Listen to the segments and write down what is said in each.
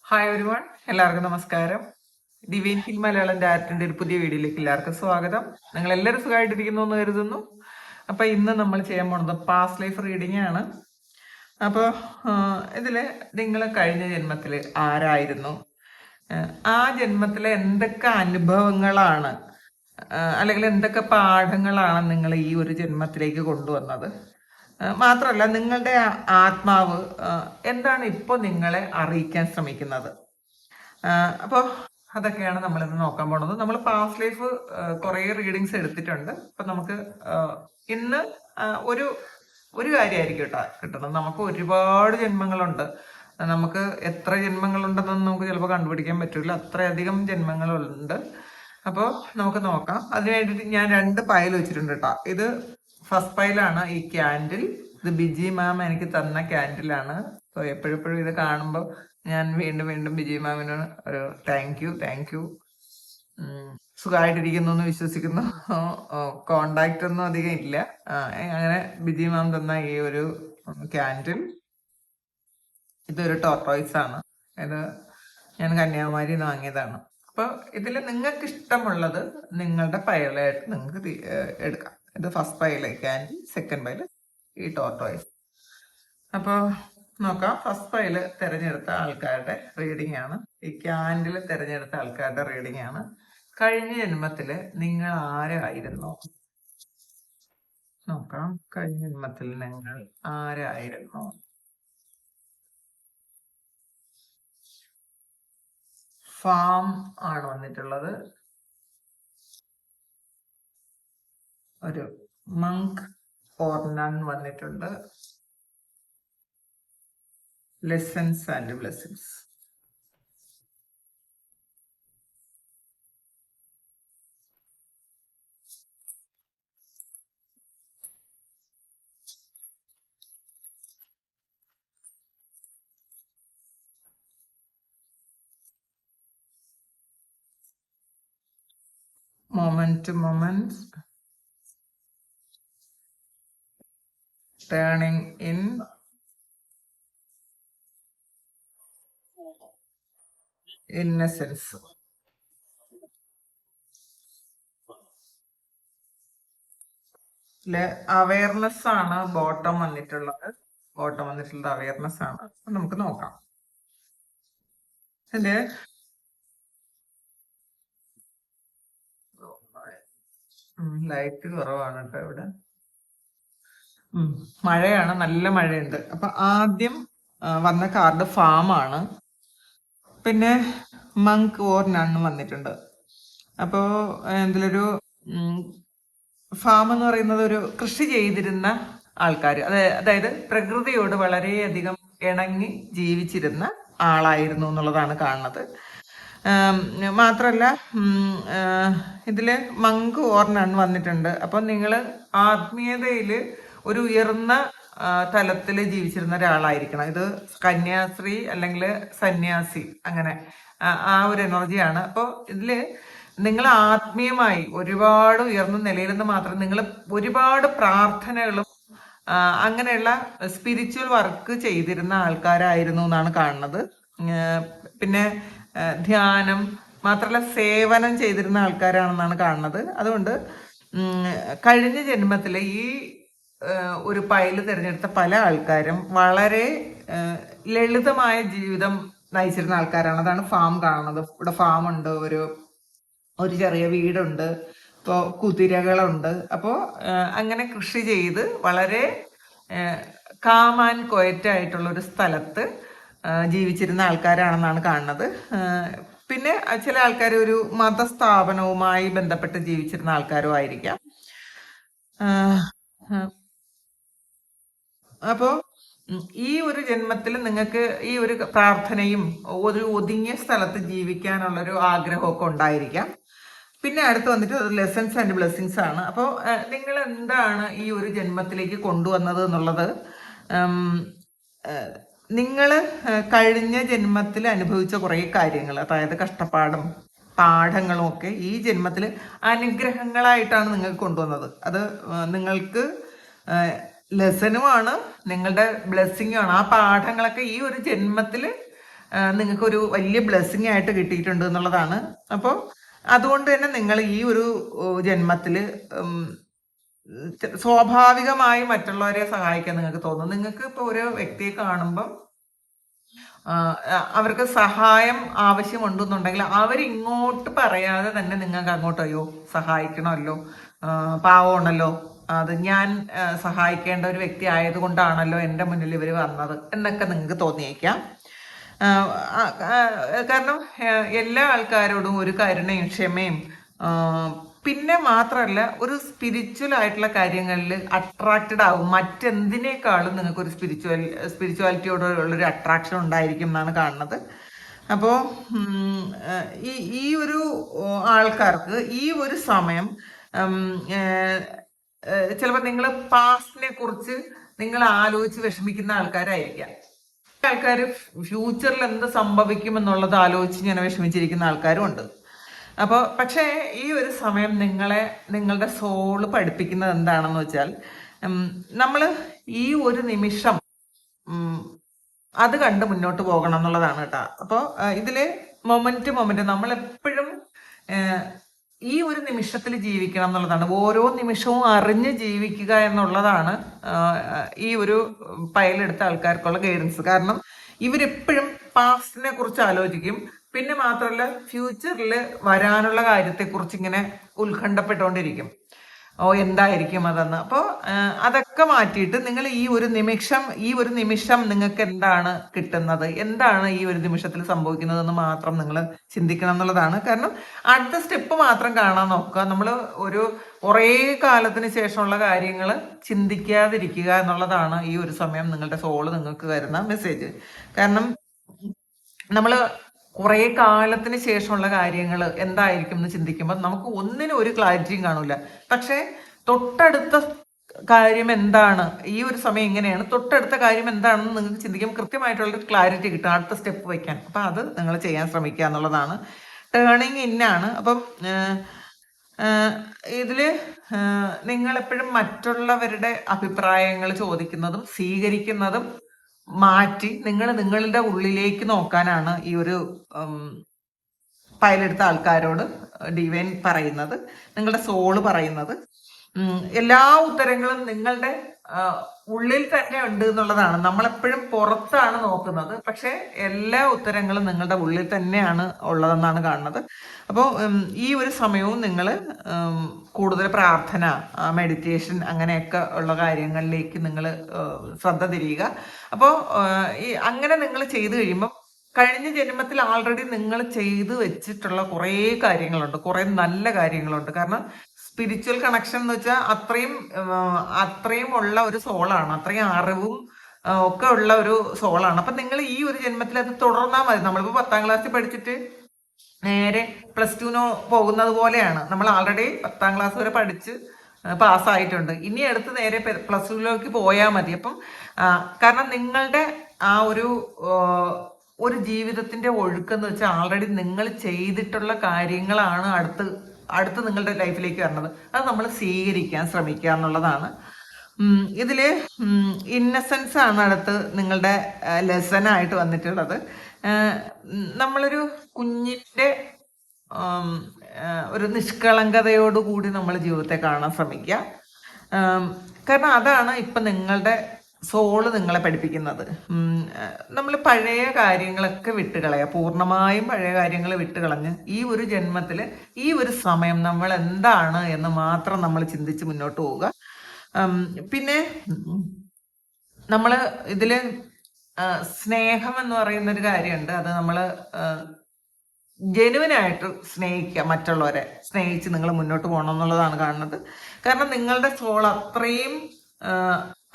Hi everyone, എല്ലാവർക്കും നമസ്കാരം. Divine hill Malayalam ഡയറക്ടറിന്റെ ഒരു പുതിയ വീഡിയോയിലേക്ക് എല്ലാവർക്കും സ്വാഗതം. നിങ്ങൾ എല്ലാവരും സുഖമായിട്ടിരിക്കുന്നു എന്ന് കരുതുന്നു. അപ്പൊ ഇന്ന് നമ്മൾ ചെയ്യാൻ പോണത് പാസ്റ്റ് ലൈഫ് റീഡിംഗ് ആണ്. അപ്പോൾ ഇതില് നിങ്ങൾ കഴിഞ്ഞ ജന്മത്തിൽ ആരായിരുന്നു, ആ ജന്മത്തിലെ എന്തൊക്കെ അനുഭവങ്ങളാണ് അല്ലെങ്കിൽ എന്തൊക്കെ പാഠങ്ങളാണ് നിങ്ങൾ ഈ ഒരു ജന്മത്തിലേക്ക് കൊണ്ടുവന്നത്, മാത്രമല്ല നിങ്ങളുടെ ആത്മാവ് എന്താണ് ഇപ്പോൾ നിങ്ങളെ അറിയിക്കാൻ ശ്രമിക്കുന്നത്. അപ്പോൾ അതൊക്കെയാണ് നമ്മളിന്ന് നോക്കാൻ പോണത്. നമ്മൾ പാസ്റ്റ് ലൈഫ് കുറേ റീഡിങ്സ് എടുത്തിട്ടുണ്ട്. അപ്പം നമുക്ക് ഇന്ന് ഒരു ഒരു കാര്യമായിരിക്കും കേട്ടോ കിട്ടുന്നത്. നമുക്ക് ഒരുപാട് ജന്മങ്ങളുണ്ട്. നമുക്ക് എത്ര ജന്മങ്ങളുണ്ടെന്നൊന്നും നമുക്ക് ചിലപ്പോൾ കണ്ടുപിടിക്കാൻ പറ്റില്ല, അത്രയധികം ജന്മങ്ങളുണ്ട്. അപ്പോൾ നമുക്ക് നോക്കാം. അതിന് വേണ്ടിയിട്ട് ഞാൻ 2 പയൽ വെച്ചിട്ടുണ്ട് കേട്ടോ. ഇത് ഫസ്റ്റ് പൈലാണ് ഈ ക്യാൻഡിൽ. ഇത് ബിജി മാം എനിക്ക് തന്ന ക്യാൻഡിലാണ്. സോ എപ്പോഴെപ്പോഴും ഇത് കാണുമ്പോൾ ഞാൻ വീണ്ടും വീണ്ടും ബിജി മാമിന് ഒരു താങ്ക് യു. സുഖമായിട്ടിരിക്കുന്നു എന്ന് വിശ്വസിക്കുന്നു. കോണ്ടാക്ട് ഒന്നും അധികം ഇല്ല. അങ്ങനെ ബിജി മാം തന്ന ഈ ഒരു ക്യാൻഡിൽ, ഇതൊരു ടോർട്ടോയ്സ് ആണ്. ഇത് ഞാൻ കന്യാകുമാരിയിൽ നിന്ന് വാങ്ങിയതാണ്. അപ്പോൾ ഇതിൽ നിങ്ങൾക്ക് ഇഷ്ടമുള്ളത് നിങ്ങളുടെ പയലായിട്ട് നിങ്ങൾക്ക് എടുക്കാം. ഇത് first pile candy, second pile ഈ ടോർട്ടോയ്സ്. അപ്പോൾ നോക്കാം. ഫസ്റ്റ് പൈല് തിരഞ്ഞെടുത്ത ആൾക്കാരുടെ റീഡിംഗ് ആണ്. ഈ ക്യാൻഡിൽ തിരഞ്ഞെടുത്ത ആൾക്കാരുടെ റീഡിംഗ് ആണ്. കഴിഞ്ഞ ജന്മത്തില് നിങ്ങൾ ആരായിരുന്നു നോക്കാം. കഴിഞ്ഞ ജന്മത്തിൽ നിങ്ങൾ ആരായിരുന്നു? ഫാം ആണ് വന്നിട്ടുള്ളത്. ഒരു മങ്ക് ഓർ നൺ വന്നിട്ടുണ്ട്. Lessons and blessings. moment to moment, turning in, innocence. Awareness ആണ് ബോട്ടം വന്നിട്ടുള്ളത്. അവയർനെസ് ആണ്. നമുക്ക് നോക്കാം. ഇതില് ലൈറ്റ് കുറവാണ് കേട്ടോ ഇവിടെ. മഴയാണ്, നല്ല മഴയുണ്ട്. അപ്പൊ ആദ്യം വന്ന കാർഡ് ഫാം ആണ്. പിന്നെ മങ്ക് ഓർ നണ്ണ് വന്നിട്ടുണ്ട്. അപ്പോ ഇതിലൊരു ഫാം എന്ന് പറയുന്നത് ഒരു കൃഷി ചെയ്തിരുന്ന ആൾക്കാർ, അതായത് പ്രകൃതിയോട് വളരെയധികം ഇണങ്ങി ജീവിച്ചിരുന്ന ആളായിരുന്നു എന്നുള്ളതാണ് കാണുന്നത്. മാത്രല്ല ഇതില് മങ്ക് ഓർ നൺ വന്നിട്ടുണ്ട്. അപ്പൊ നിങ്ങൾ ആത്മീയതയില് ഒരു ഉയർന്ന തലത്തിൽ ജീവിച്ചിരുന്ന ഒരാളായിരിക്കണം. ഇത് കന്യാസ്ത്രീ അല്ലെങ്കിൽ സന്യാസി, അങ്ങനെ ആ ഒരു എനർജിയാണ്. അപ്പോൾ ഇതില് നിങ്ങൾ ആത്മീയമായി ഒരുപാട് ഉയർന്ന നിലയിൽ നിന്ന് മാത്രം നിങ്ങൾ ഒരുപാട് പ്രാർത്ഥനകളും അങ്ങനെയുള്ള സ്പിരിച്വൽ വർക്ക് ചെയ്തിരുന്ന ആൾക്കാരായിരുന്നു എന്നാണ് കാണുന്നത്. പിന്നെ ധ്യാനം മാത്രമല്ല സേവനം ചെയ്തിരുന്ന ആൾക്കാരാണെന്നാണ് കാണുന്നത്. അതുകൊണ്ട് കഴിഞ്ഞ ജന്മത്തിലെ ഈ ഒരു പൈല് തിരഞ്ഞെടുത്ത പല ആൾക്കാരും വളരെ ലളിതമായ ജീവിതം നയിച്ചിരുന്ന ആൾക്കാരാണ്. അതാണ് ഫാം കാണുന്നത്. ഇവിടെ ഫാം ഉണ്ട്, ഒരു ചെറിയ വീടുണ്ട്, ഇപ്പോൾ കുതിരകളുണ്ട്. അപ്പോൾ അങ്ങനെ കൃഷി ചെയ്ത് വളരെ കാം ആൻഡ് ക്വയറ്റ് ആയിട്ടുള്ള ഒരു സ്ഥലത്ത് ജീവിച്ചിരുന്ന ആൾക്കാരാണെന്നാണ് കാണുന്നത്. പിന്നെ ചില ആൾക്കാർ ഒരു മതസ്ഥാപനവുമായി ബന്ധപ്പെട്ട് ജീവിച്ചിരുന്ന ആൾക്കാരും ആയിരിക്കാം. അപ്പോൾ ഈ ഒരു ജന്മത്തിൽ നിങ്ങൾക്ക് ഈ ഒരു പ്രാർത്ഥനയും ഒരു ഒതുങ്ങിയ സ്ഥലത്ത് ജീവിക്കാനുള്ളൊരു ആഗ്രഹമൊക്കെ ഉണ്ടായിരിക്കാം. പിന്നെ അടുത്ത് വന്നിട്ട് ലെസൺസ് ആൻഡ് ബ്ലെസ്സിങ്സ് ആണ്. അപ്പോൾ നിങ്ങൾ എന്താണ് ഈ ഒരു ജന്മത്തിലേക്ക് കൊണ്ടുവന്നത് എന്നുള്ളത്, നിങ്ങൾ കഴിഞ്ഞ ജന്മത്തിൽ അനുഭവിച്ച കുറേ കാര്യങ്ങൾ, അതായത് കഷ്ടപ്പാടും പാഠങ്ങളും ഒക്കെ ഈ ജന്മത്തിൽ അനുഗ്രഹങ്ങളായിട്ടാണ് നിങ്ങൾക്ക് കൊണ്ടുവന്നത്. അത് നിങ്ങൾക്ക് ലെസനുമാണ്, നിങ്ങളുടെ ബ്ലെസ്സിങ്ങുമാണ്. ആ പാഠങ്ങളൊക്കെ ഈ ഒരു ജന്മത്തിൽ നിങ്ങൾക്കൊരു വലിയ ബ്ലെസ്സിങ് ആയിട്ട് കിട്ടിയിട്ടുണ്ട് എന്നുള്ളതാണ്. അപ്പോൾ അതുകൊണ്ട് തന്നെ നിങ്ങൾ ഈ ഒരു ജന്മത്തിൽ സ്വാഭാവികമായി മറ്റുള്ളവരെ സഹായിക്കാൻ നിങ്ങൾക്ക് തോന്നും. നിങ്ങൾക്ക് ഇപ്പോൾ ഒരു വ്യക്തിയെ കാണുമ്പം അവർക്ക് സഹായം ആവശ്യമുണ്ടെന്നുണ്ടെങ്കിൽ അവരിങ്ങോട്ട് പറയാതെ തന്നെ നിങ്ങൾക്ക് അങ്ങോട്ട് അയ്യോ സഹായിക്കണമല്ലോ, പാവമാണല്ലോ, അത് ഞാൻ സഹായിക്കേണ്ട ഒരു വ്യക്തി ആയതുകൊണ്ടാണല്ലോ എൻ്റെ മുന്നിൽ ഇവർ വന്നത് എന്നൊക്കെ നിങ്ങൾക്ക് തോന്നിയേക്കാം. കാരണം എല്ലാ ആൾക്കാരോടും ഒരു കരുണയും ക്ഷമയും, പിന്നെ മാത്രമല്ല ഒരു സ്പിരിച്വൽ ആയിട്ടുള്ള കാര്യങ്ങളിൽ അട്രാക്റ്റഡ് ആകും. മറ്റെന്തിനേക്കാളും നിങ്ങൾക്ക് ഒരു സ്പിരിച്വാലിറ്റിയോടുള്ളൊരു അട്രാക്ഷൻ ഉണ്ടായിരിക്കും എന്നാണ് കാണുന്നത്. അപ്പോൾ ഈ ഒരു ആൾക്കാർക്ക് ഈ ഒരു സമയം ചിലപ്പോൾ നിങ്ങൾ പാസ്റ്റിനെ കുറിച്ച് നിങ്ങൾ ആലോചിച്ച് വിഷമിക്കുന്ന ആൾക്കാരായിരിക്കാം. ആൾക്കാർ ഫ്യൂച്ചറിൽ എന്ത് സംഭവിക്കും എന്നുള്ളത് ആലോചിച്ച് ഇങ്ങനെ വിഷമിച്ചിരിക്കുന്ന ആൾക്കാരും ഉണ്ട്. അപ്പോൾ പക്ഷേ ഈ ഒരു സമയം നിങ്ങളുടെ സോള് പഠിപ്പിക്കുന്നത് എന്താണെന്ന് വെച്ചാൽ, നമ്മൾ ഈ ഒരു നിമിഷം അത് കണ്ട് മുന്നോട്ട് പോകണം എന്നുള്ളതാണ് കേട്ടോ. അപ്പോൾ ഇതിൽ മൊമെന്റ് നമ്മൾ എപ്പോഴും ഈ ഒരു നിമിഷത്തിൽ ജീവിക്കണം എന്നുള്ളതാണ്. ഓരോ നിമിഷവും അറിഞ്ഞ് ജീവിക്കുക എന്നുള്ളതാണ് ഈ ഒരു പയലെടുത്ത ആൾക്കാർക്കുള്ള ഗൈഡൻസ്. കാരണം ഇവരെപ്പോഴും പാസ്റ്റിനെ കുറിച്ച് ആലോചിക്കും. പിന്നെ മാത്രമല്ല ഫ്യൂച്ചറിൽ വരാനുള്ള കാര്യത്തെക്കുറിച്ച് ഇങ്ങനെ ഉത്കണ്ഠപ്പെട്ടുകൊണ്ടിരിക്കും. എന്തായിരിക്കും അതെന്ന്. അപ്പോൾ അതൊക്കെ മാറ്റിയിട്ട് നിങ്ങൾ ഈ ഒരു നിമിഷം നിങ്ങൾക്ക് എന്താണ് കിട്ടുന്നത്, എന്താണ് ഈ ഒരു നിമിഷത്തിൽ സംഭവിക്കുന്നതെന്ന് മാത്രം നിങ്ങൾ ചിന്തിക്കണം എന്നുള്ളതാണ്. കാരണം അടുത്ത സ്റ്റെപ്പ് മാത്രം കാണാൻ നോക്കുക. നമ്മൾ കുറേ കാലത്തിന് ശേഷമുള്ള കാര്യങ്ങൾ ചിന്തിക്കാതിരിക്കുക എന്നുള്ളതാണ് ഈ ഒരു സമയം നിങ്ങളുടെ സോള് നിങ്ങൾക്ക് വരുന്ന മെസ്സേജ്. കാരണം നമ്മൾ കുറേ കാലത്തിന് ശേഷമുള്ള കാര്യങ്ങൾ എന്തായിരിക്കും എന്ന് ചിന്തിക്കുമ്പോൾ നമുക്ക് ഒന്നിനും ഒരു ക്ലാരിറ്റിയും കാണൂല. പക്ഷേ തൊട്ടടുത്ത കാര്യം എന്താണ്, ഈ ഒരു സമയം ഇങ്ങനെയാണ്, തൊട്ടടുത്ത കാര്യം എന്താണെന്ന് നിങ്ങൾക്ക് ചിന്തിക്കുമ്പോൾ കൃത്യമായിട്ടുള്ളൊരു ക്ലാരിറ്റി കിട്ടും അടുത്ത സ്റ്റെപ്പ് വയ്ക്കാൻ. അപ്പം അത് നിങ്ങൾ ചെയ്യാൻ ശ്രമിക്കുക എന്നുള്ളതാണ്. ടേണിങ് ഇന്നാണ്. അപ്പം ഇതിൽ നിങ്ങളെപ്പോഴും മറ്റുള്ളവരുടെ അഭിപ്രായങ്ങൾ ചോദിക്കുന്നതും സ്വീകരിക്കുന്നതും മാറ്റി നിങ്ങളുടെ ഉള്ളിലേക്ക് നോക്കാനാണ് ഈ ഒരു പയലെടുത്ത ആൾക്കാരോട് ഡിവൈൻ പറയുന്നത്, നിങ്ങളുടെ സോള് പറയുന്നത്. എല്ലാ ഉത്തരങ്ങളും നിങ്ങളുടെ ഉള്ളിൽ തന്നെ ഉണ്ട് എന്നുള്ളതാണ്. നമ്മളെപ്പോഴും പുറത്താണ് നോക്കുന്നത്, പക്ഷെ എല്ലാ ഉത്തരങ്ങളും നിങ്ങളുടെ ഉള്ളിൽ തന്നെയാണ് ഉള്ളതെന്നാണ് കാണുന്നത്. അപ്പോൾ ഈ ഒരു സമയവും നിങ്ങൾ കൂടുതൽ പ്രാർത്ഥന, മെഡിറ്റേഷൻ അങ്ങനെയൊക്കെ ഉള്ള കാര്യങ്ങളിലേക്ക് നിങ്ങൾ ശ്രദ്ധ തിരിയുക. അപ്പോൾ അങ്ങനെ നിങ്ങൾ ചെയ്തു കഴിയുമ്പോൾ കഴിഞ്ഞ ജന്മത്തിൽ ആൾറെഡി നിങ്ങൾ ചെയ്തു വെച്ചിട്ടുള്ള കുറേ കാര്യങ്ങളുണ്ട്, കുറേ നല്ല കാര്യങ്ങളുണ്ട്. കാരണം സ്പിരിച്വൽ കണക്ഷൻ എന്ന് വെച്ചാൽ അത്രയും ഉള്ള ഒരു സോളാണ്, അത്രയും അറിവും ഒക്കെ ഉള്ള ഒരു സോളാണ്. അപ്പം നിങ്ങൾ ഈ ഒരു ജന്മത്തിൽ അത് തുടർന്നാൽ മതി. നമ്മളിപ്പോൾ 10ാം ക്ലാസ്സിൽ പഠിച്ചിട്ട് നേരെ +2 പോകുന്നത് പോലെയാണ്. നമ്മൾ ആൾറെഡി 10ാം ക്ലാസ് വരെ പഠിച്ച് പാസ്സായിട്ടുണ്ട്. ഇനി അടുത്ത് നേരെ +2ലേക്ക് പോയാൽ മതി. അപ്പം കാരണം നിങ്ങളുടെ ആ ഒരു ജീവിതത്തിന്റെ ഒഴുക്കെന്ന് വെച്ചാൽ ആൾറെഡി നിങ്ങൾ ചെയ്തിട്ടുള്ള കാര്യങ്ങളാണ് അടുത്ത് നിങ്ങളുടെ ലൈഫിലേക്ക് വരണത്. അത് നമ്മൾ സ്വീകരിക്കാൻ ശ്രമിക്കുക എന്നുള്ളതാണ്. ഇതില് ഇന്നസെൻസ് ആണ് അടുത്ത് നിങ്ങളുടെ ലെസൺ ആയിട്ട് വന്നിട്ടുള്ളത്. നമ്മളൊരു കുഞ്ഞിന്റെ ഒരു നിഷ്കളങ്കതയോടുകൂടി നമ്മൾ ജീവിതത്തെ കാണാൻ ശ്രമിക്കുക. കാരണം അതാണ് ഇപ്പം നിങ്ങളുടെ സോള് നിങ്ങളെ പഠിപ്പിക്കുന്നത്. നമ്മൾ പഴയ കാര്യങ്ങളൊക്കെ വിട്ടുകളയുക, പൂർണ്ണമായും പഴയ കാര്യങ്ങൾ വിട്ടുകളഞ്ഞ് ഈ ഒരു ജന്മത്തിൽ ഈ ഒരു സമയം നമ്മൾ എന്താണ് എന്ന് മാത്രം നമ്മൾ ചിന്തിച്ച് മുന്നോട്ട് പോവുക. പിന്നെ നമ്മൾ ഇതില് സ്നേഹം എന്ന് പറയുന്നൊരു കാര്യമുണ്ട്. അത് നമ്മൾ ജെനുവിനായിട്ട് സ്നേഹിക്കുക, മറ്റുള്ളവരെ സ്നേഹിച്ച് നിങ്ങൾ മുന്നോട്ട് പോകണം എന്നുള്ളതാണ് കാണുന്നത്. കാരണം നിങ്ങളുടെ സോൾ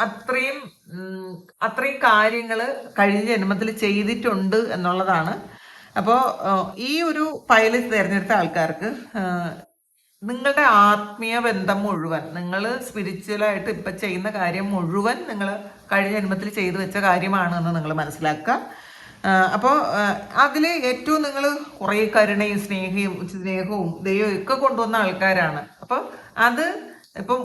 അത്രയും കാര്യങ്ങൾ കഴിഞ്ഞ ജന്മത്തിൽ ചെയ്തിട്ടുണ്ട് എന്നുള്ളതാണ്. അപ്പോൾ ഈ ഒരു പൈലറ്റ് തിരഞ്ഞെടുത്ത ആൾക്കാർക്ക് നിങ്ങളുടെ ആത്മീയ ബന്ധം മുഴുവൻ, നിങ്ങൾ സ്പിരിച്വലായിട്ട് ഇപ്പം ചെയ്യുന്ന കാര്യം മുഴുവൻ നിങ്ങൾ കഴിഞ്ഞ ജന്മത്തിൽ ചെയ്തു വെച്ച കാര്യമാണ് എന്ന് നിങ്ങൾ മനസ്സിലാക്കുക. അപ്പോൾ അതിൽ ഏറ്റവും നിങ്ങൾ കുറേ കരുണയും സ്നേഹവും ദൈവവും ഒക്കെ കൊണ്ടുവന്ന ആൾക്കാരാണ്. അപ്പോൾ അത് ഇപ്പം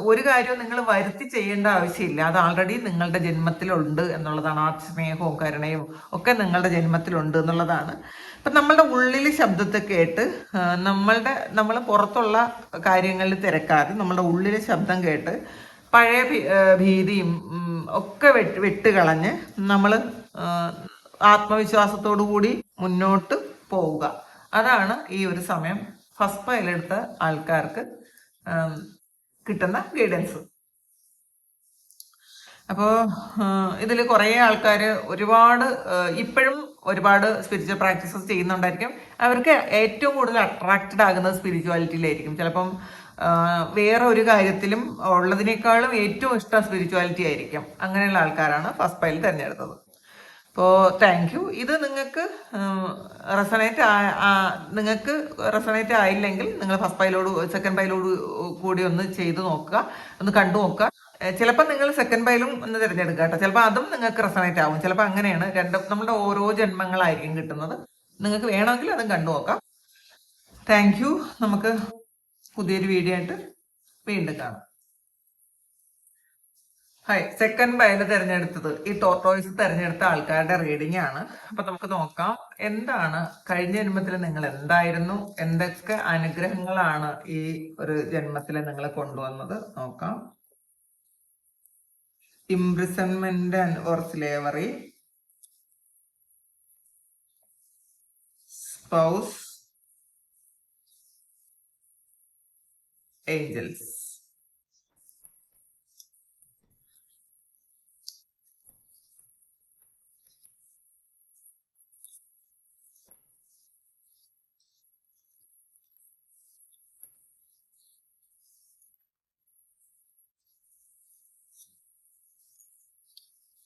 ഒരു കാര്യവും നിങ്ങൾ വരുത്തി ചെയ്യേണ്ട ആവശ്യമില്ല. അത് ആൾറെഡി നിങ്ങളുടെ ജന്മത്തിലുണ്ട് എന്നുള്ളതാണ്. ആ സ്നേഹവും കരുണയും ഒക്കെ നിങ്ങളുടെ ജന്മത്തിലുണ്ട് എന്നുള്ളതാണ്. ഇപ്പം നമ്മളുടെ ഉള്ളിൽ ശബ്ദത്തെ കേട്ട് നമ്മൾ പുറത്തുള്ള കാര്യങ്ങളിൽ തിരക്കാതെ നമ്മളുടെ ഉള്ളിലെ ശബ്ദം കേട്ട് പഴയ ഭീതിയും ഒക്കെ വിട്ടുകളഞ്ഞ് നമ്മൾ ആത്മവിശ്വാസത്തോടു കൂടി മുന്നോട്ട് പോവുക. അതാണ് ഈ ഒരു സമയം ഫസ്റ്റ് പൈലെടുത്ത ആൾക്കാർക്ക് കിട്ടുന്ന ഗൈഡൻസ്. അപ്പോൾ ഇതിൽ കുറേ ആൾക്കാർ ഒരുപാട് ഇപ്പോഴും ഒരുപാട് സ്പിരിച്വൽ പ്രാക്ടീസസ് ചെയ്യുന്നുണ്ടായിരിക്കും. അവർക്ക് ഏറ്റവും കൂടുതൽ അട്രാക്റ്റഡ് ആകുന്നത് സ്പിരിച്വാലിറ്റിയിലായിരിക്കും. ചിലപ്പം വേറെ ഒരു കാര്യത്തിലും ഉള്ളതിനേക്കാളും ഏറ്റവും ഇഷ്ടം സ്പിരിച്വാലിറ്റി ആയിരിക്കും. അങ്ങനെയുള്ള ആൾക്കാരാണ് ഫസ്റ്റ് പൈൽ തിരഞ്ഞെടുത്തത്. അപ്പോൾ താങ്ക് യു. ഇത് നിങ്ങൾക്ക് റെസണേറ്റ് ആയില്ലെങ്കിൽ നിങ്ങൾ ഫസ്റ്റ് പൈലോട് സെക്കൻഡ് പൈലോട് കൂടി ഒന്ന് ചെയ്ത് നോക്കുക, ഒന്ന് കണ്ടു നോക്കുക. ചിലപ്പോൾ നിങ്ങൾ സെക്കൻഡ് പൈലും ഒന്ന് തിരഞ്ഞെടുക്കുക കേട്ടോ. ചിലപ്പോൾ അതും നിങ്ങൾക്ക് റെസണേറ്റ് ആവും. ചിലപ്പോൾ അങ്ങനെയാണ്. നമ്മുടെ ഓരോ ജന്മങ്ങളായിരിക്കും കിട്ടുന്നത്. നിങ്ങൾക്ക് വേണമെങ്കിൽ അതും കണ്ടു നോക്കാം. Thank you. നമുക്ക് പുതിയൊരു വീഡിയോ ആയിട്ട് വീണ്ടും കാണാം. ഹായ്. സെക്കൻഡ് പൈല് തിരഞ്ഞെടുത്തത് ഈ ടോർട്ടോയ്സ് തിരഞ്ഞെടുത്ത ആൾക്കാരുടെ റീഡിംഗ് ആണ്. അപ്പൊ നമുക്ക് നോക്കാം എന്താണ് കഴിഞ്ഞ ജന്മത്തിൽ നിങ്ങൾ എന്തായിരുന്നു, എന്തൊക്കെ അനുഗ്രഹങ്ങളാണ് ഈ ഒരു ജന്മത്തിൽ നിങ്ങൾ കൊണ്ടുവന്നത് നോക്കാം. Imprisonment or slavery, spouse, angels.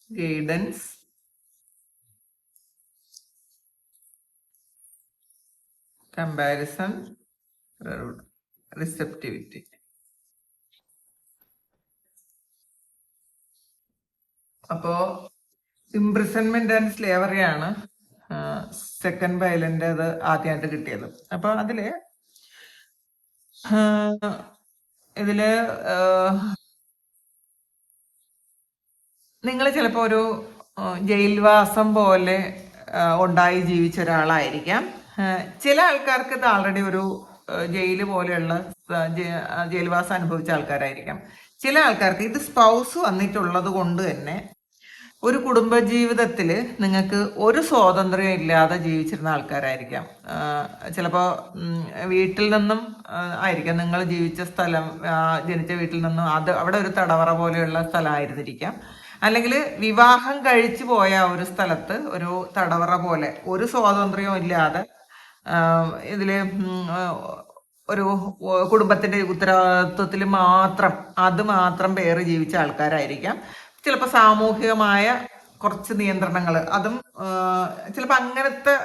Guidance, comparison, receptivity. അപ്പോ ഇംപ്രിസൺമെന്റ് ആൻഡ് സ്ലേവറി ആണ് സെക്കൻഡ് പൈലിന്റെ അത് ആദ്യമായിട്ട് കിട്ടിയത്. അപ്പൊ ഇതില് നിങ്ങൾ ചിലപ്പോ ഒരു ജയിൽവാസം പോലെ ഉണ്ടായി ജീവിച്ച ഒരാളായിരിക്കാം. ചില ആൾക്കാർക്ക് ഇത് ആൾറെഡി ഒരു ജയില് പോലെയുള്ള ജയിൽവാസം അനുഭവിച്ച ആൾക്കാരായിരിക്കാം. ചില ആൾക്കാർക്ക് ഇത് സ്പൗസ് വന്നിട്ടുള്ളത് കൊണ്ട് തന്നെ ഒരു കുടുംബജീവിതത്തിൽ നിങ്ങൾക്ക് ഒരു സ്വാതന്ത്ര്യം ഇല്ലാതെ ജീവിച്ചിരുന്ന ആൾക്കാരായിരിക്കാം. ചിലപ്പോൾ വീട്ടിൽ നിന്നും ആയിരിക്കാം, നിങ്ങൾ ജീവിച്ച സ്ഥലം, ജനിച്ച വീട്ടിൽ നിന്നും അവിടെ ഒരു തടവറ പോലെയുള്ള സ്ഥലമായിരുന്നിരിക്കാം. അല്ലെങ്കിൽ വിവാഹം കഴിച്ചു പോയ ഒരു സ്ഥലത്ത് ഒരു തടവറ പോലെ ഒരു സ്വാതന്ത്ര്യവും ഇല്ലാതെ ഇതില് ഒരു കുടുംബത്തിന്റെ ഉത്തരവാദിത്വത്തിൽ മാത്രം പേര് ജീവിച്ച ആൾക്കാരായിരിക്കാം. ചിലപ്പോൾ സാമൂഹികമായ കുറച്ച് നിയന്ത്രണങ്ങൾ, അതും ചിലപ്പോൾ അങ്ങനത്തെ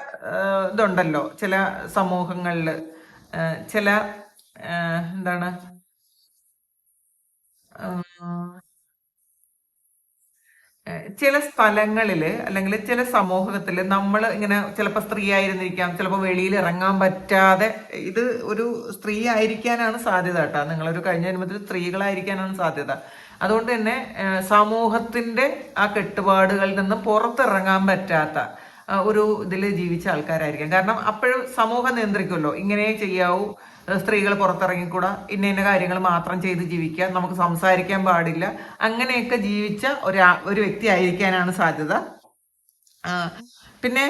ഇതുണ്ടല്ലോ ചില സമൂഹങ്ങളിൽ, ചില എന്താണ് ചില സ്ഥലങ്ങളിൽ അല്ലെങ്കിൽ ചില സമൂഹത്തിൽ നമ്മൾ ഇങ്ങനെ ചിലപ്പോൾ സ്ത്രീ ആയിരുന്നിരിക്കാം, ചിലപ്പോൾ വെളിയിൽ ഇറങ്ങാൻ പറ്റാതെ, ഇത് ഒരു സ്ത്രീ ആയിരിക്കാനാണ് സാധ്യത കേട്ടോ. നിങ്ങളൊരു കഴിഞ്ഞ ജന്മത്തിൽ സ്ത്രീകളായിരിക്കാനാണ് സാധ്യത. അതുകൊണ്ട് തന്നെ സമൂഹത്തിന്റെ ആ കെട്ടുപാടുകളിൽ നിന്ന് പുറത്തിറങ്ങാൻ പറ്റാത്ത ഒരു ഇതിൽ ജീവിച്ച ആൾക്കാരായിരിക്കാം. കാരണം അപ്പോഴും സമൂഹം നിയന്ത്രിക്കുമല്ലോ, ഇങ്ങനെ ചെയ്യാവൂ, സ്ത്രീകൾ പുറത്തിറങ്ങിക്കൂടാ, ഇന്ന കാര്യങ്ങൾ മാത്രം ചെയ്ത് ജീവിക്കുക, നമുക്ക് സംസാരിക്കാൻ പാടില്ല, അങ്ങനെയൊക്കെ ജീവിച്ച ഒരു വ്യക്തി ആയിരിക്കാനാണ് സാധ്യത. പിന്നെ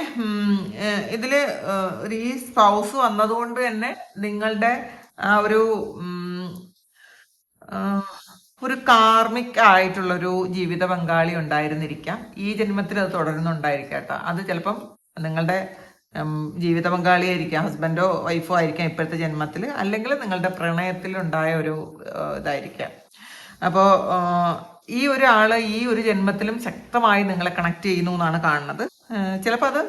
ഇതില് ഈ സ്പൗസ് വന്നതുകൊണ്ട് തന്നെ നിങ്ങളുടെ ആ ഒരു കാർമിക് ആയിട്ടുള്ളൊരു ജീവിത പങ്കാളി ഉണ്ടായിരുന്നിരിക്കാം. ഈ ജന്മത്തിൽ അത് തുടരുന്നുണ്ടായിരിക്കാം കേട്ടോ. അത് ചിലപ്പം നിങ്ങളുടെ ജീവിത പങ്കാളിയായിരിക്കാം, ഹസ്ബൻഡോ വൈഫോ ആയിരിക്കാം ഇപ്പോഴത്തെ ജന്മത്തിൽ, അല്ലെങ്കിൽ നിങ്ങളുടെ പ്രണയത്തിൽ ഉണ്ടായ ഒരു ഇതായിരിക്കാം. അപ്പോൾ ഈ ഒരാള് ഈ ഒരു ജന്മത്തിലും ശക്തമായി നിങ്ങളെ കണക്ട് ചെയ്യുന്നു എന്നാണ് കാണുന്നത്. ചിലപ്പോൾ അത്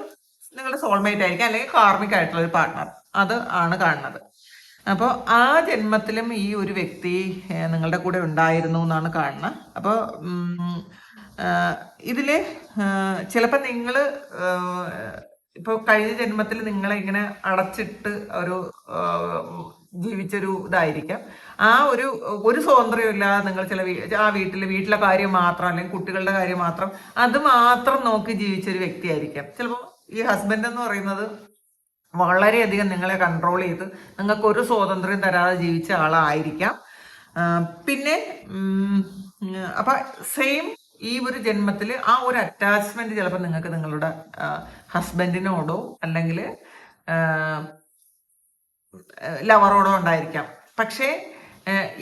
നിങ്ങളുടെ സോൾമേറ്റ് ആയിരിക്കാം, അല്ലെങ്കിൽ കാർമിക് ആയിട്ടുള്ള ഒരു പാർട്ട്ണർ, അത് ആണ് കാണുന്നത്. അപ്പോൾ ആ ജന്മത്തിലും ഈ ഒരു വ്യക്തി നിങ്ങളുടെ കൂടെ ഉണ്ടായിരുന്നു എന്നാണ് കാണുന്നത്. അപ്പോൾ ഇതില് ചിലപ്പോൾ നിങ്ങൾ ഇപ്പോൾ കഴിഞ്ഞ ജന്മത്തിൽ നിങ്ങളെ ഇങ്ങനെ അടച്ചിട്ട് ഒരു ജീവിച്ചൊരു ഇതായിരിക്കാം. ആ ഒരു ഒരു സ്വാതന്ത്ര്യമില്ലാതെ നിങ്ങൾ ചില ആ വീട്ടിലെ കാര്യം മാത്രം, അല്ലെങ്കിൽ കുട്ടികളുടെ കാര്യം മാത്രം, അത് മാത്രം നോക്കി ജീവിച്ചൊരു വ്യക്തിയായിരിക്കാം. ചിലപ്പോൾ ഈ ഹസ്ബൻഡ് എന്ന് പറയുന്നത് വളരെയധികം നിങ്ങളെ കൺട്രോൾ ചെയ്ത് നിങ്ങൾക്ക് ഒരു സ്വാതന്ത്ര്യം തരാതെ ജീവിച്ച ആളായിരിക്കാം. പിന്നെ അപ്പൊ സെയിം ഈ ഒരു ജന്മത്തിൽ ആ ഒരു അറ്റാച്ച്മെന്റ് ചിലപ്പോൾ നിങ്ങൾക്ക് നിങ്ങളുടെ ഹസ്ബൻഡിനോടോ അല്ലെങ്കിൽ ലവറോടോ ഉണ്ടായിരിക്കാം. പക്ഷേ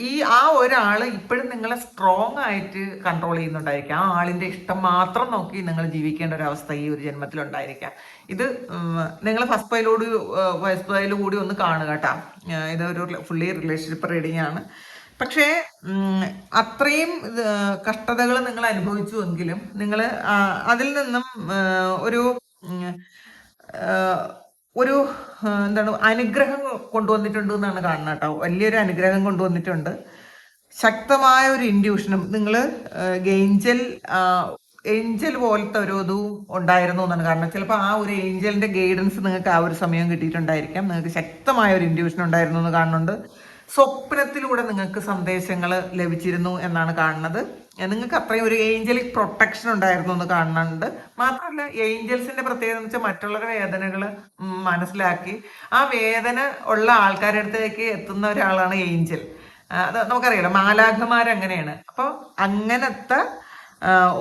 ഈ ആ ഒരാൾ ഇപ്പോഴും നിങ്ങളെ സ്ട്രോങ് ആയിട്ട് കൺട്രോൾ ചെയ്യുന്നുണ്ടായിരിക്കാം. ആ ആളിന്റെ ഇഷ്ടം മാത്രം നോക്കി നിങ്ങൾ ജീവിക്കേണ്ട ഒരു അവസ്ഥ ഈ ഒരു ജന്മത്തിൽ ഉണ്ടായിരിക്കാം. ഇത് നിങ്ങൾ ഫസ്റ്റ് ഫയൽ കൂടി ഒന്ന് കാണുക കേട്ടോ. ഇതൊരു ഫുള്ളി റിലേഷൻഷിപ്പ് റീഡിംഗ് ആണ്. പക്ഷേ അത്രയും കഷ്ടതകൾ നിങ്ങൾ അനുഭവിച്ചുവെങ്കിലും നിങ്ങൾ അതിൽ നിന്നും ഒരു ഒരു എന്താണ് അനുഗ്രഹം കൊണ്ടുവന്നിട്ടുണ്ട് എന്നാണ് കാണുന്നത് കേട്ടോ. വലിയൊരു അനുഗ്രഹം കൊണ്ടുവന്നിട്ടുണ്ട്. ശക്തമായ ഒരു ഇൻഡ്യൂഷനും നിങ്ങൾ ഏഞ്ചൽ പോലത്തെ ഒരു ഇതും ഉണ്ടായിരുന്നു എന്നാണ് കാണുന്നത്. ചിലപ്പോൾ ആ ഒരു ഏഞ്ചലിന്റെ ഗൈഡൻസ് നിങ്ങൾക്ക് ആ ഒരു സമയം കിട്ടിയിട്ടുണ്ടായിരിക്കാം. നിങ്ങൾക്ക് ശക്തമായ ഒരു ഇൻഡ്യൂഷൻ ഉണ്ടായിരുന്നു എന്ന് കാണുന്നുണ്ട്. സ്വപ്നത്തിലൂടെ നിങ്ങൾക്ക് സന്ദേശങ്ങൾ ലഭിച്ചിരുന്നു എന്നാണ് കാണുന്നത്. നിങ്ങൾക്ക് അത്രയും ഒരു ഏഞ്ചലിക് പ്രൊട്ടക്ഷൻ ഉണ്ടായിരുന്നു എന്ന് കാണുന്നുണ്ട്. മാത്രമല്ല ഏഞ്ചൽസിന്റെ പ്രത്യേകത എന്ന് വെച്ചാൽ മറ്റുള്ളവരുടെ വേദനകൾ മനസ്സിലാക്കി ആ വേദന ഉള്ള ആൾക്കാരുടെ അടുത്തേക്ക് എത്തുന്ന ഒരാളാണ് ഏഞ്ചൽ. അത് നമുക്കറിയാലോ, മാലാഖമാരങ്ങനെയാണ്. അപ്പോൾ അങ്ങനത്തെ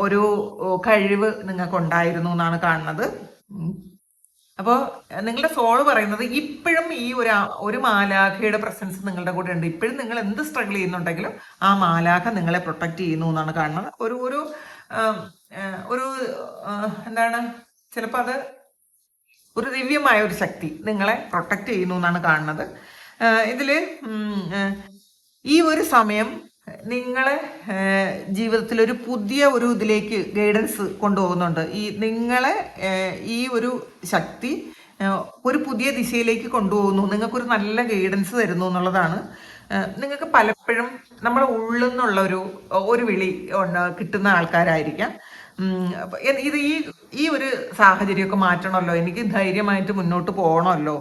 ഒരു കഴിവ് നിങ്ങൾക്ക് ഉണ്ടായിരുന്നു എന്നാണ് കാണുന്നത്. അപ്പോൾ നിങ്ങളുടെ സോൾ പറയുന്നത് ഇപ്പോഴും ഈ ഒരു മാലാഖയുടെ പ്രസൻസ് നിങ്ങളുടെ കൂടെ ഉണ്ട്. ഇപ്പോഴും നിങ്ങൾ എന്ത് സ്ട്രഗിൾ ചെയ്യുന്നുണ്ടെങ്കിലും ആ മാലാഖ നിങ്ങളെ പ്രൊട്ടക്ട് ചെയ്യുന്നു എന്നാണ് കാണുന്നത്. ഒരു എന്താണ്, ചിലപ്പോൾ അത് ഒരു ദിവ്യമായ ഒരു ശക്തി നിങ്ങളെ പ്രൊട്ടക്ട് ചെയ്യുന്നു എന്നാണ് കാണുന്നത്. ഇതില് ഈ ഒരു സമയം നിങ്ങളെ ജീവിതത്തിൽ ഒരു പുതിയ ഒരു ഇതിലേക്ക് ഗൈഡൻസ് കൊണ്ടുപോകുന്നുണ്ട്. നിങ്ങളെ ഈ ഒരു ശക്തി ഒരു പുതിയ ദിശയിലേക്ക് കൊണ്ടുപോകുന്നു, നിങ്ങൾക്കൊരു നല്ല ഗൈഡൻസ് തരുന്നു എന്നുള്ളതാണ്. നിങ്ങൾക്ക് പലപ്പോഴും നമ്മുടെ ഉള്ളിൽ നിന്നുള്ള ഒരു വിളി കിട്ടുന്ന ആൾക്കാരായിരിക്കാം. ഇത് ഈ ഒരു സാഹചര്യമൊക്കെ മാറ്റണമല്ലോ, എനിക്ക് ധൈര്യമായിട്ട് മുന്നോട്ട് പോകണമല്ലോ,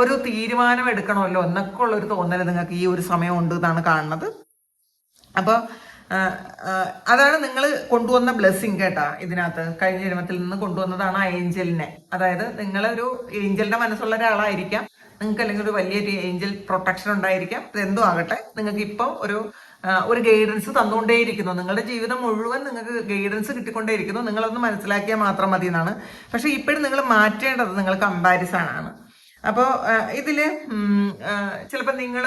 ഒരു തീരുമാനം എടുക്കണമല്ലോ എന്നൊക്കെ ഉള്ളൊരു തോന്നൽ നിങ്ങൾക്ക് ഈ ഒരു സമയം ഉണ്ട് എന്നാണ് കാണുന്നത്. അപ്പോൾ അതാണ് നിങ്ങൾ കൊണ്ടുവന്ന ബ്ലെസ്സിങ് കേട്ടാ. ഇതിനകത്ത് കഴിഞ്ഞ ജന്മത്തിൽ നിന്ന് കൊണ്ടുവന്നതാണ് ആ ഏഞ്ചലിനെ. അതായത് നിങ്ങളൊരു ഏഞ്ചലിന്റെ മനസ്സുള്ള ഒരാളായിരിക്കാം. നിങ്ങൾക്ക് അല്ലെങ്കിൽ ഒരു വലിയൊരു ഏഞ്ചൽ പ്രൊട്ടക്ഷൻ ഉണ്ടായിരിക്കാം. ഇതെന്തോ ആകട്ടെ, നിങ്ങൾക്ക് ഇപ്പം ഒരു ഗൈഡൻസ് തന്നുകൊണ്ടേയിരിക്കുന്നു. നിങ്ങളുടെ ജീവിതം മുഴുവൻ നിങ്ങൾക്ക് ഗൈഡൻസ് കിട്ടിക്കൊണ്ടേയിരിക്കുന്നു. നിങ്ങളൊന്ന് മനസ്സിലാക്കിയാൽ മാത്രം മതി എന്നാണ്. പക്ഷെ ഇപ്പോഴും നിങ്ങൾ മാറ്റേണ്ടത് നിങ്ങൾ കമ്പാരിസൺ ആണ്. അപ്പോൾ ഇതില് ചിലപ്പോൾ നിങ്ങൾ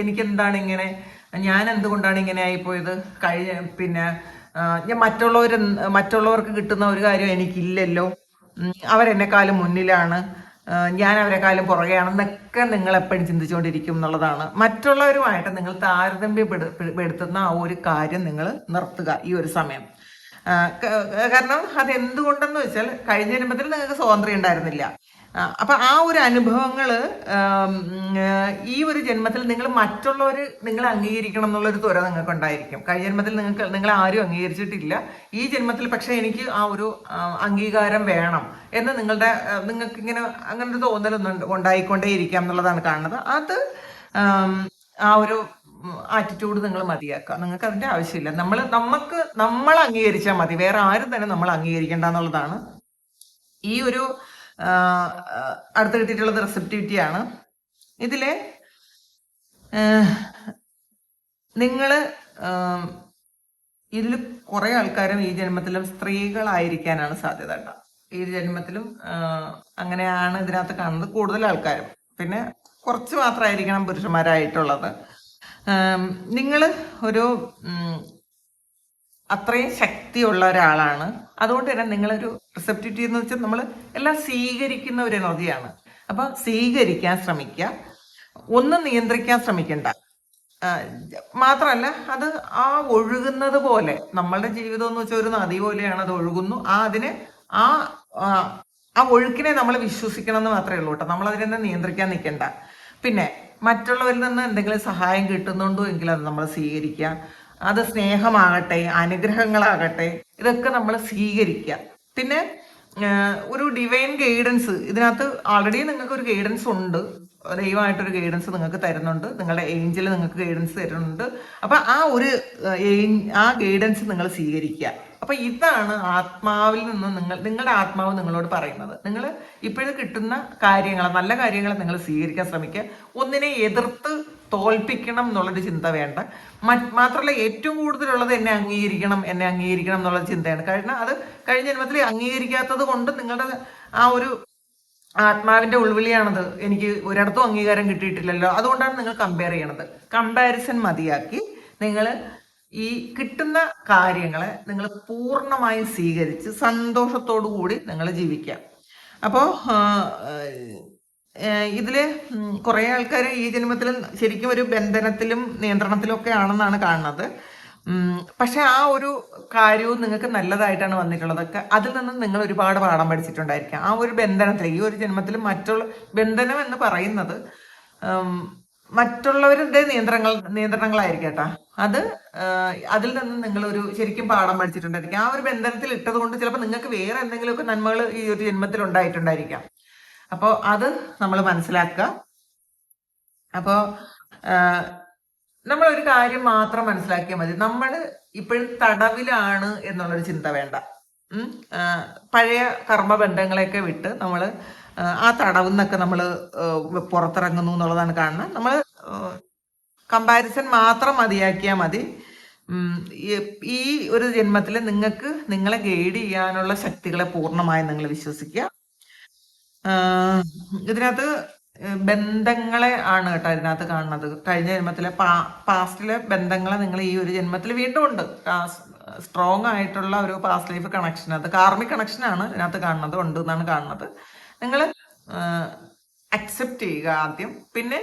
എനിക്കെന്താണ് ഇങ്ങനെ, ഞാൻ എന്തുകൊണ്ടാണ് ഇങ്ങനെ ആയിപ്പോയത്, പിന്നെ ഞാൻ മറ്റുള്ളവർക്ക് കിട്ടുന്ന ഒരു കാര്യം എനിക്കില്ലല്ലോ, അവരെന്നെക്കാളും മുന്നിലാണ്, ഞാൻ അവരെക്കാളും പുറകെയാണെന്നൊക്കെ നിങ്ങൾ എപ്പോഴും ചിന്തിച്ചുകൊണ്ടിരിക്കും എന്നുള്ളതാണ്. മറ്റുള്ളവരുമായിട്ട് നിങ്ങൾ താരതമ്യപ്പെടുത്തുന്ന ആ ഒരു കാര്യം നിങ്ങൾ നിർത്തുക ഈ ഒരു സമയം. കാരണം അത് എന്തുകൊണ്ടെന്ന് വെച്ചാൽ കഴിഞ്ഞ ജന്മത്തിൽ നിങ്ങൾക്ക് സ്വാതന്ത്ര്യം ഉണ്ടായിരുന്നില്ല. അപ്പൊ ആ ഒരു അനുഭവങ്ങള് ഈ ഒരു ജന്മത്തിൽ നിങ്ങളെ അംഗീകരിക്കണം എന്നുള്ളൊരു ത്വര നിങ്ങൾക്ക് ഉണ്ടായിരിക്കും. കഴിഞ്ഞ ജന്മത്തിൽ നിങ്ങളെ ആരും അംഗീകരിച്ചിട്ടില്ല. ഈ ജന്മത്തിൽ പക്ഷെ എനിക്ക് ആ ഒരു അംഗീകാരം വേണം എന്ന് നിങ്ങൾക്ക് ഇങ്ങനെ അങ്ങനെ ഒരു തോന്നൽ ഉണ്ടായിക്കൊണ്ടേ ഇരിക്കാം എന്നുള്ളതാണ് കാണുന്നത്. അത് ആ ഒരു ആറ്റിറ്റ്യൂഡ് നിങ്ങൾ മതിയാക്കുക. നിങ്ങൾക്ക് അതിന്റെ ആവശ്യമില്ല. നമ്മൾ അംഗീകരിച്ചാൽ മതി, വേറെ ആരും തന്നെ നമ്മൾ അംഗീകരിക്കേണ്ട എന്നുള്ളതാണ്. ഈ ഒരു അടുത്ത് കിട്ടിയിട്ടുള്ളത് റിസപ്റ്റിവിറ്റിയാണ്. ഇതില് ഇതിൽ കുറെ ആൾക്കാരും ഈ ജന്മത്തിലും സ്ത്രീകളായിരിക്കാനാണ് സാധ്യത കേട്ടോ. ഈ ജന്മത്തിലും അങ്ങനെയാണ് ഇതിനകത്ത് കാണുന്നത് കൂടുതൽ ആൾക്കാരും. പിന്നെ കുറച്ച് മാത്രമായിരിക്കണം പുരുഷന്മാരായിട്ടുള്ളത്. നിങ്ങൾ അത്രയും ശക്തിയുള്ള ഒരാളാണ്. അതുകൊണ്ട് തന്നെ നിങ്ങളൊരു റിസപ്റ്റിവിറ്റി എന്ന് വെച്ചാൽ നമ്മൾ എല്ലാം സ്വീകരിക്കുന്ന ഒരു എനർജിയാണ്. അപ്പൊ സ്വീകരിക്കാൻ ശ്രമിക്കുക, ഒന്നും നിയന്ത്രിക്കാൻ ശ്രമിക്കണ്ട. മാത്രമല്ല അത് ആ ഒഴുകുന്നത് പോലെ, നമ്മളുടെ ജീവിതം എന്ന് വെച്ചാൽ ഒരു നദി പോലെയാണ്, അത് ഒഴുകുന്നു. ആ ഒഴുക്കിനെ നമ്മൾ വിശ്വസിക്കണം എന്ന് മാത്രമേ ഉള്ളൂ കേട്ടോ. നമ്മൾ അതിനെ നിയന്ത്രിക്കാൻ നിൽക്കണ്ട. പിന്നെ മറ്റുള്ളവരിൽ നിന്ന് എന്തെങ്കിലും സഹായം കിട്ടുന്നുണ്ടോ എങ്കിൽ അത് നമ്മൾ സ്വീകരിക്കുക. അത് സ്നേഹമാകട്ടെ, അനുഗ്രഹങ്ങളാകട്ടെ, ഇതൊക്കെ നമ്മൾ സ്വീകരിക്കുക. പിന്നെ ഒരു ഡിവൈൻ ഗൈഡൻസ് ഇതിനകത്ത് ഓൾറെഡി നിങ്ങൾക്ക് ഒരു ഗൈഡൻസ് ഉണ്ട്. ദൈവമായിട്ടൊരു ഗൈഡൻസ് നിങ്ങൾക്ക് തരുന്നുണ്ട്. നിങ്ങളുടെ ഏഞ്ചൽ നിങ്ങൾക്ക് ഗൈഡൻസ് തരുന്നുണ്ട്. അപ്പൊ ആ ഗൈഡൻസ് നിങ്ങൾ സ്വീകരിക്കുക. അപ്പൊ ഇതാണ് ആത്മാവിൽ നിന്ന് നിങ്ങളുടെ ആത്മാവ് നിങ്ങളോട് പറയുന്നത്. നിങ്ങൾ ഇപ്പോഴും കിട്ടുന്ന കാര്യങ്ങൾ, നല്ല കാര്യങ്ങൾ നിങ്ങൾ സ്വീകരിക്കാൻ ശ്രമിക്കുക. ഒന്നിനെ എതിർത്ത് തോൽപ്പിക്കണം എന്നുള്ളൊരു ചിന്ത വേണ്ട. മാത്രമല്ല ഏറ്റവും കൂടുതലുള്ളത് എന്നെ അംഗീകരിക്കണം എന്നുള്ള ചിന്തയാണ്. കാരണം അത് കഴിഞ്ഞ ജന്മത്തിൽ അംഗീകരിക്കാത്തത് കൊണ്ട് നിങ്ങളുടെ ആ ഒരു ആത്മാവിന്റെ ഉൾവിളിയാണത്. എനിക്ക് ഒരിടത്തും അംഗീകാരം കിട്ടിയിട്ടില്ലല്ലോ, അതുകൊണ്ടാണ് നിങ്ങൾ കമ്പയർ ചെയ്യണത്. കമ്പാരിസൺ മതിയാക്കി നിങ്ങൾ ഈ കിട്ടുന്ന കാര്യങ്ങളെ നിങ്ങൾ പൂർണ്ണമായും സ്വീകരിച്ച് സന്തോഷത്തോടു കൂടി നിങ്ങൾ ജീവിക്കാം. അപ്പോൾ ഇതില് കുറെ ആൾക്കാർ ഈ ജന്മത്തിൽ ശരിക്കും ഒരു ബന്ധനത്തിലും നിയന്ത്രണത്തിലും ഒക്കെ ആണെന്നാണ് കാണുന്നത്. പക്ഷെ ആ ഒരു കാര്യവും നിങ്ങൾക്ക് നല്ലതായിട്ടാണ് വന്നിട്ടുള്ളതൊക്കെ. അതിൽ നിന്ന് നിങ്ങൾ ഒരുപാട് പാഠം പഠിച്ചിട്ടുണ്ടായിരിക്കാം. ആ ഒരു ബന്ധനത്തിൽ ഈ ഒരു ജന്മത്തിൽ മറ്റുള്ള ബന്ധനം എന്ന് പറയുന്നത് മറ്റുള്ളവരുടെ നിയന്ത്രണങ്ങളായിരിക്കും കേട്ടാ. അതിൽ നിന്ന് നിങ്ങൾ ഒരു ശരിക്കും പാഠം പഠിച്ചിട്ടുണ്ടായിരിക്കും. ആ ഒരു ബന്ധനത്തിൽ ഇട്ടത് കൊണ്ട് ചിലപ്പോൾ നിങ്ങൾക്ക് വേറെ എന്തെങ്കിലുമൊക്കെ നന്മകൾ ഈ ഒരു ജന്മത്തിൽ ഉണ്ടായിട്ടുണ്ടായിരിക്കാം. അപ്പോൾ അത് നമ്മൾ മനസ്സിലാക്കുക. അപ്പോൾ നമ്മൾ ഒരു കാര്യം മാത്രം മനസ്സിലാക്കിയാൽ മതി. നമ്മൾ ഇപ്പോഴും തടവിലാണ് എന്നുള്ളൊരു ചിന്ത വേണ്ട. പഴയ കർമ്മബന്ധങ്ങളെയൊക്കെ വിട്ട് നമ്മൾ ആ തടവിൽ നിന്നൊക്കെ നമ്മൾ പുറത്തിറങ്ങുന്നു എന്നുള്ളതാണ് കാണുന്നത്. നമ്മൾ കമ്പാരിസൺ മാത്രം മതിയാക്കിയാൽ മതി. ഈ ഒരു ജന്മത്തിൽ നിങ്ങൾക്ക് നിങ്ങളെ ഗൈഡ് ചെയ്യാനുള്ള ശക്തികളെ പൂർണ്ണമായും നിങ്ങൾ വിശ്വസിക്കുക. ഇതിനകത്ത് ബന്ധങ്ങളെ ആണ് കേട്ടോ ഇതിനകത്ത് കാണുന്നത്. കഴിഞ്ഞ ജന്മത്തിലെ പാസ്റ്റിലെ ബന്ധങ്ങളെ നിങ്ങൾ ഈ ഒരു ജന്മത്തിൽ വീണ്ടും ഉണ്ട്. സ്ട്രോങ് ആയിട്ടുള്ള ഒരു പാസ്റ്റ് ലൈഫ് കണക്ഷൻ, അത് കാർമിക് കണക്ഷനാണ് ഇതിനകത്ത് കാണുന്നത്, ഉണ്ട് എന്നാണ് കാണുന്നത്. നിങ്ങൾ അക്സെപ്റ്റ് ചെയ്യുക ആദ്യം. പിന്നെ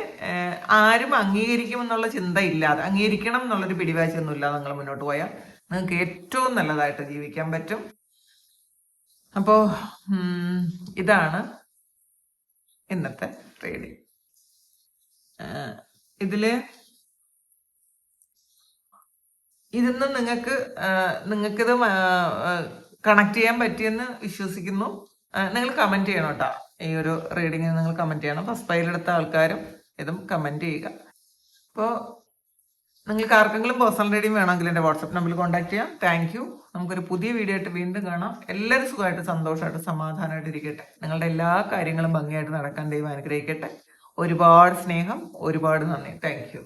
ആരും അംഗീകരിക്കുമെന്നുള്ള ചിന്ത ഇല്ലാതെ, അംഗീകരിക്കണം എന്നുള്ളൊരു പിടിവാശിയൊന്നും ഇല്ലാതെ നിങ്ങൾ മുന്നോട്ട് പോയാൽ നിങ്ങൾക്ക് ഏറ്റവും നല്ലതായിട്ട് ജീവിക്കാൻ പറ്റും. അപ്പോൾ ഇതാണ് ഇന്നത്തെ ട്രേഡിങ്. ഇതൊന്നും നിങ്ങൾക്കിത് കണക്ട് ചെയ്യാൻ പറ്റിയെന്ന് വിശ്വസിക്കുന്നു. നിങ്ങൾ കമന്റ് ചെയ്യണം കേട്ടോ. ഈ ഒരു റീഡിങ്ങിന് നിങ്ങൾ കമന്റ് ചെയ്യണം. ഫസ്റ്റ് ഫയലെടുത്ത ആൾക്കാരും ഇതും കമന്റ് ചെയ്യുക. അപ്പോൾ നിങ്ങൾക്ക് ആർക്കെങ്കിലും പേഴ്സണൽ റീഡിങ് വേണമെങ്കിൽ എൻ്റെ വാട്സപ്പ് നമ്പറിൽ കോൺടാക്ട് ചെയ്യാം. Thank you. നമുക്കൊരു പുതിയ വീഡിയോ ആയിട്ട് വീണ്ടും കാണാം. എല്ലാവരും സുഖമായിട്ട് സന്തോഷമായിട്ട് സമാധാനമായിട്ട് ഇരിക്കട്ടെ. നിങ്ങളുടെ എല്ലാ കാര്യങ്ങളും ഭംഗിയായിട്ട് നടക്കാൻ ദൈവം അനുഗ്രഹിക്കട്ടെ. ഒരുപാട് സ്നേഹം, ഒരുപാട് നന്ദി. Thank you.